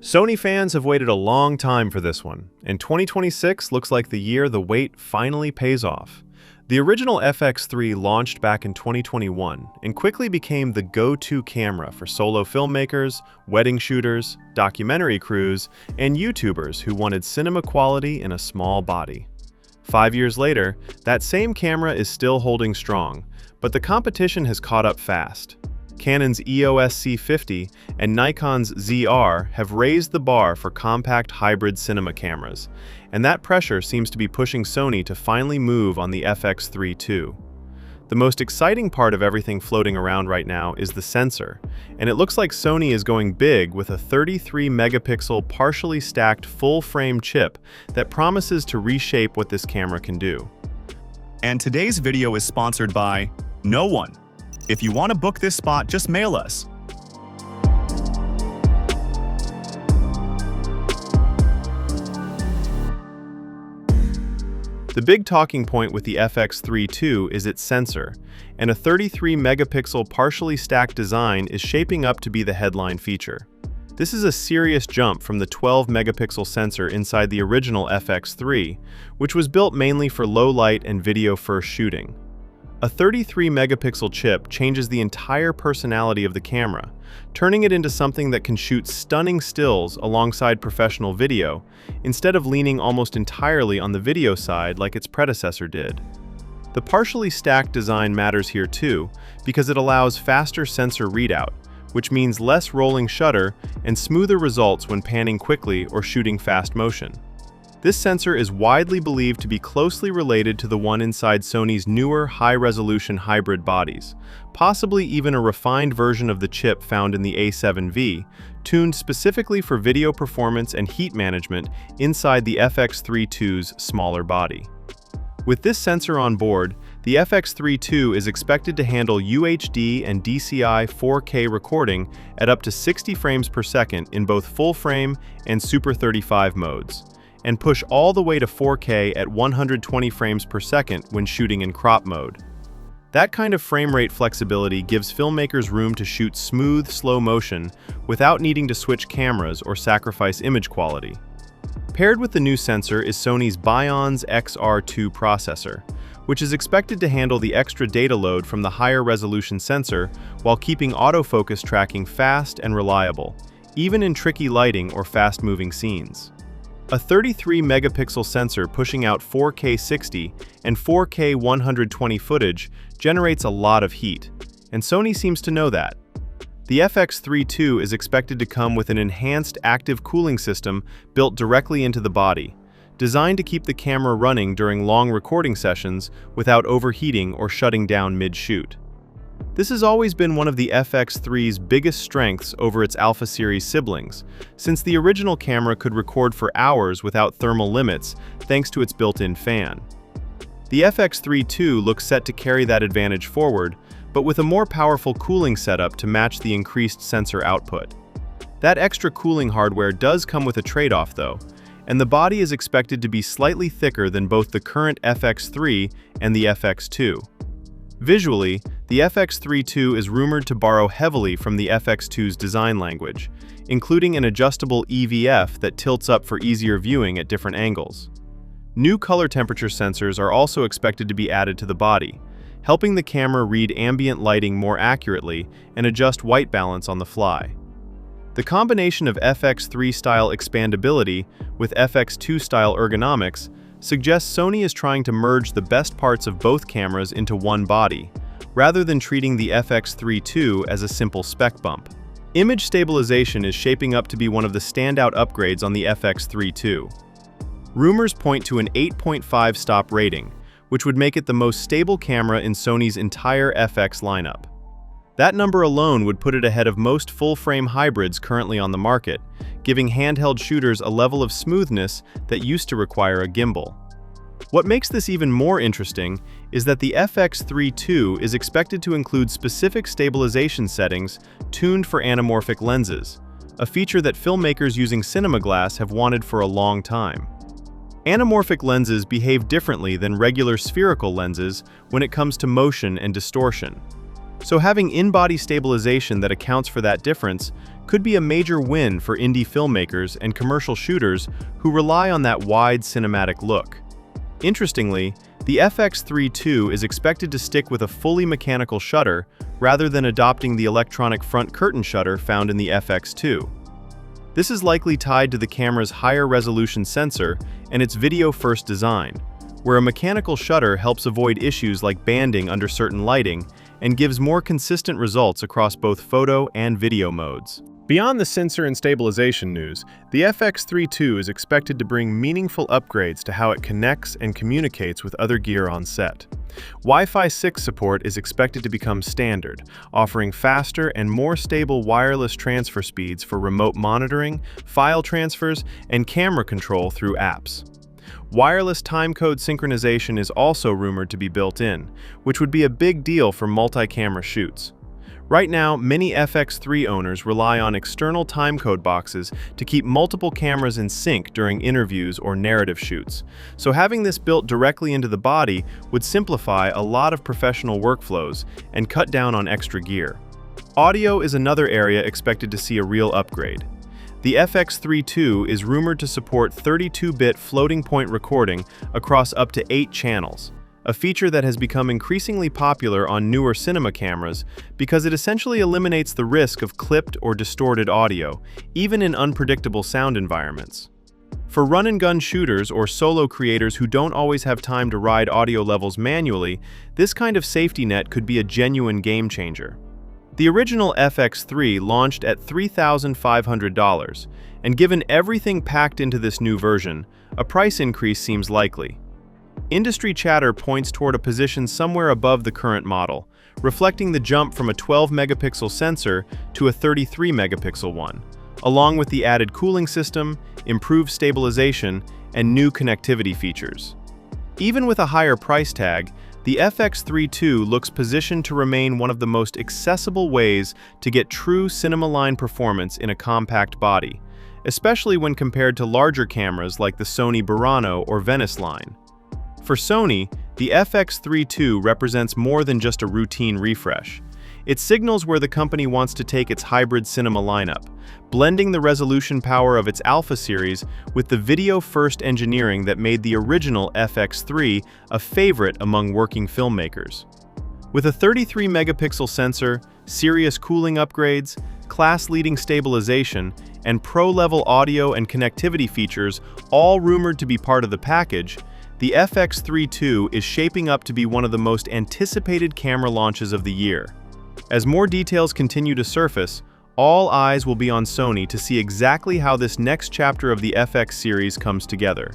Sony fans have waited a long time for this one, and 2026 looks like the year the wait finally pays off. The original FX3 launched back in 2021 and quickly became the go-to camera for solo filmmakers, wedding shooters, documentary crews, and YouTubers who wanted cinema quality in a small body. 5 years later, that same camera is still holding strong, but the competition has caught up fast. Canon's EOS C50 and Nikon's ZR have raised the bar for compact hybrid cinema cameras, and that pressure seems to be pushing Sony to finally move on the FX3 II. The most exciting part of everything floating around right now is the sensor, and it looks like Sony is going big with a 33-megapixel partially stacked full-frame chip that promises to reshape what this camera can do. And today's video is sponsored by no one. If you want to book this spot, just mail us. The big talking point with the FX3 II is its sensor, and a 33-megapixel partially stacked design is shaping up to be the headline feature. This is a serious jump from the 12-megapixel sensor inside the original FX3, which was built mainly for low-light and video-first shooting. A 33-megapixel chip changes the entire personality of the camera, turning it into something that can shoot stunning stills alongside professional video, instead of leaning almost entirely on the video side like its predecessor did. The partially stacked design matters here too, because it allows faster sensor readout, which means less rolling shutter and smoother results when panning quickly or shooting fast motion. This sensor is widely believed to be closely related to the one inside Sony's newer high-resolution hybrid bodies, possibly even a refined version of the chip found in the A7V, tuned specifically for video performance and heat management inside the FX3 II's smaller body. With this sensor on board, the FX3 II is expected to handle UHD and DCI 4K recording at up to 60 frames per second in both full-frame and Super 35 modes, and push all the way to 4K at 120 frames per second when shooting in crop mode. That kind of frame rate flexibility gives filmmakers room to shoot smooth, slow motion without needing to switch cameras or sacrifice image quality. Paired with the new sensor is Sony's Bionz XR2 processor, which is expected to handle the extra data load from the higher resolution sensor while keeping autofocus tracking fast and reliable, even in tricky lighting or fast-moving scenes. A 33-megapixel sensor pushing out 4K 60 and 4K 120 footage generates a lot of heat, and Sony seems to know that. The FX3 II is expected to come with an enhanced active cooling system built directly into the body, designed to keep the camera running during long recording sessions without overheating or shutting down mid-shoot. This has always been one of the FX3's biggest strengths over its Alpha series siblings, since the original camera could record for hours without thermal limits thanks to its built-in fan. The FX3 II looks set to carry that advantage forward, but with a more powerful cooling setup to match the increased sensor output. That extra cooling hardware does come with a trade-off though, and the body is expected to be slightly thicker than both the current FX3 and the FX2. Visually, the FX3 II is rumored to borrow heavily from the FX2's design language, including an adjustable EVF that tilts up for easier viewing at different angles. New color temperature sensors are also expected to be added to the body, helping the camera read ambient lighting more accurately and adjust white balance on the fly. The combination of FX3-style expandability with FX2-style ergonomics suggests Sony is trying to merge the best parts of both cameras into one body, rather than treating the FX3 II as a simple spec bump. Image stabilization is shaping up to be one of the standout upgrades on the FX3 II. Rumors point to an 8.5 stop rating, which would make it the most stable camera in Sony's entire FX lineup. That number alone would put it ahead of most full-frame hybrids currently on the market, giving handheld shooters a level of smoothness that used to require a gimbal. What makes this even more interesting is that the FX3 II is expected to include specific stabilization settings tuned for anamorphic lenses, a feature that filmmakers using cinema glass have wanted for a long time. Anamorphic lenses behave differently than regular spherical lenses when it comes to motion and distortion. So having in-body stabilization that accounts for that difference could be a major win for indie filmmakers and commercial shooters who rely on that wide cinematic look. Interestingly, the FX3 II is expected to stick with a fully mechanical shutter rather than adopting the electronic front curtain shutter found in the FX2. This is likely tied to the camera's higher resolution sensor and its video-first design, where a mechanical shutter helps avoid issues like banding under certain lighting and gives more consistent results across both photo and video modes. Beyond the sensor and stabilization news, the FX3 II is expected to bring meaningful upgrades to how it connects and communicates with other gear on set. Wi-Fi 6 support is expected to become standard, offering faster and more stable wireless transfer speeds for remote monitoring, file transfers, and camera control through apps. Wireless timecode synchronization is also rumored to be built in, which would be a big deal for multi-camera shoots. Right now, many FX3 owners rely on external timecode boxes to keep multiple cameras in sync during interviews or narrative shoots, so having this built directly into the body would simplify a lot of professional workflows and cut down on extra gear. Audio is another area expected to see a real upgrade. The FX3 II is rumored to support 32-bit floating-point recording across up to 8 channels, a feature that has become increasingly popular on newer cinema cameras because it essentially eliminates the risk of clipped or distorted audio, even in unpredictable sound environments. For run-and-gun shooters or solo creators who don't always have time to ride audio levels manually, this kind of safety net could be a genuine game changer. The original FX3 launched at $3,500, and given everything packed into this new version, a price increase seems likely. Industry chatter points toward a position somewhere above the current model, reflecting the jump from a 12-megapixel sensor to a 33-megapixel one, along with the added cooling system, improved stabilization, and new connectivity features. Even with a higher price tag, the FX3 II looks positioned to remain one of the most accessible ways to get true cinema-line performance in a compact body, especially when compared to larger cameras like the Sony Burano or Venice line. For Sony, the FX3 II represents more than just a routine refresh. It signals where the company wants to take its hybrid cinema lineup, blending the resolution power of its Alpha series with the video-first engineering that made the original FX3 a favorite among working filmmakers. With a 33-megapixel sensor, serious cooling upgrades, class-leading stabilization, and pro-level audio and connectivity features all rumored to be part of the package, the FX3 II is shaping up to be one of the most anticipated camera launches of the year. As more details continue to surface, all eyes will be on Sony to see exactly how this next chapter of the FX series comes together.